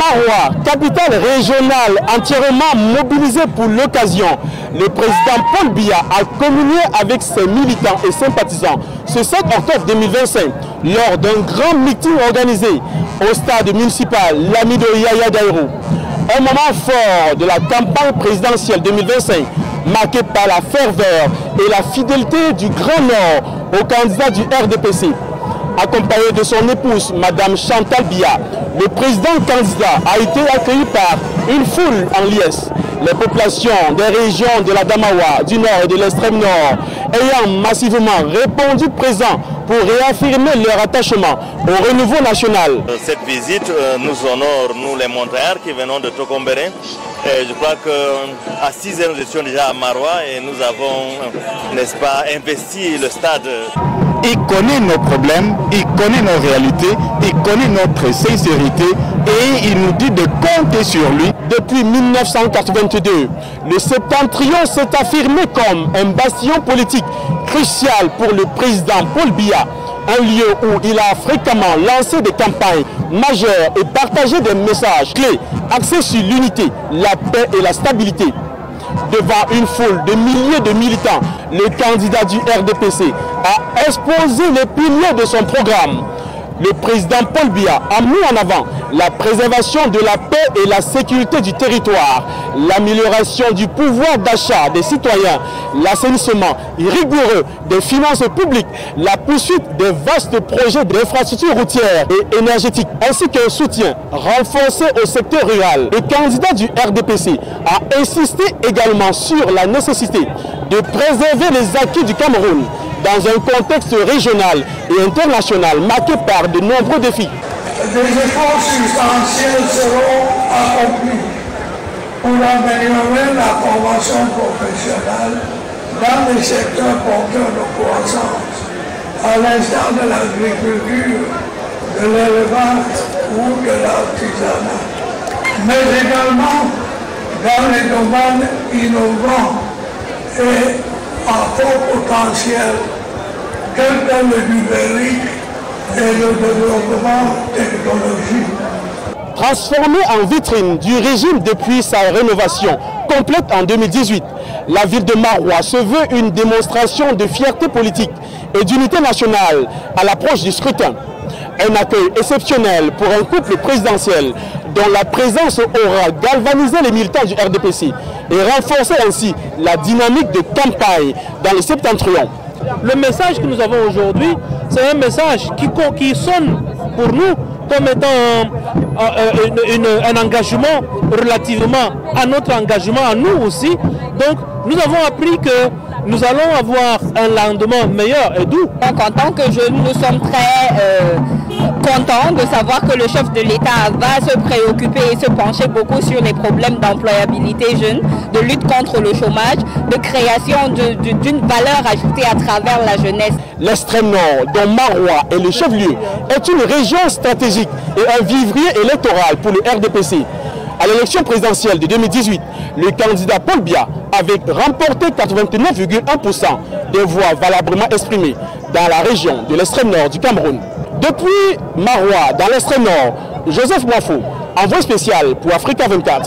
Maroua, capitale régionale entièrement mobilisée pour l'occasion, le président Paul Biya a communié avec ses militants et sympathisants ce 7 octobre 2025 lors d'un grand meeting organisé au stade municipal Lamido Yaya Daïrou. Un moment fort de la campagne présidentielle 2025 marqué par la ferveur et la fidélité du Grand Nord au candidat du RDPC. Accompagné de son épouse, Madame Chantal Biya, le président candidat a été accueilli par une foule en liesse. Les populations des régions de la Damawa, du Nord et de l'extrême Nord ayant massivement répondu présent pour réaffirmer leur attachement au renouveau national. Cette visite nous honore, nous les montagnards qui venons de Tokombéré. Et je crois qu'à 6 heures nous étions déjà à Maroua et nous avons, n'est-ce pas, investi le stade. Il connaît nos problèmes, il connaît nos réalités, il connaît notre sincérité et il nous dit de compter sur lui. Depuis 1982, le Septentrion s'est affirmé comme un bastion politique crucial pour le président Paul Biya, un lieu où il a fréquemment lancé des campagnes majeures et partagé des messages clés axés sur l'unité, la paix et la stabilité. Devant une foule de milliers de militants, le candidat du RDPC a exposé les piliers de son programme. Le président Paul Biya a mis en avant la préservation de la paix et la sécurité du territoire, l'amélioration du pouvoir d'achat des citoyens, l'assainissement rigoureux des finances publiques, la poursuite des vastes projets d'infrastructures routières et énergétiques, ainsi qu'un soutien renforcé au secteur rural. Le candidat du RDPC a insisté également sur la nécessité de préserver les acquis du Cameroun dans un contexte régional et international marqué par de nombreux défis. Des efforts substantiels seront accomplis pour améliorer la formation professionnelle dans les secteurs porteurs de croissance, à l'instar de l'agriculture, de l'élevage ou de l'artisanat, mais également dans les domaines innovants et à fort potentiel, tel que le numérique et le développement technologique. Transformée en vitrine du régime depuis sa rénovation complète en 2018, la ville de Maroua se veut une démonstration de fierté politique et d'unité nationale à l'approche du scrutin. Un accueil exceptionnel pour un couple présidentiel dont la présence aura galvanisé les militants du RDPC et renforcé ainsi la dynamique de campagne dans le Septentrion. Le message que nous avons aujourd'hui, c'est un message qui sonne pour nous comme étant un engagement relativement à notre engagement à nous aussi. Donc nous avons appris que nous allons avoir un lendemain meilleur et doux. Donc en tant que jeunes, nous sommes très contents de savoir que le chef de l'État va se préoccuper et se pencher beaucoup sur les problèmes d'employabilité jeune, de lutte contre le chômage, de création d'une valeur ajoutée à travers la jeunesse. L'extrême nord, dont Maroua est le chef-lieu, est une région stratégique et un vivrier électoral pour le RDPC. À l'élection présidentielle de 2018, le candidat Paul Biya avait remporté 89,1% des voix valablement exprimées dans la région de l'extrême nord du Cameroun. Depuis Maroua, dans l'extrême nord, Joseph Mwafo, envoyé spécial pour Africa 24.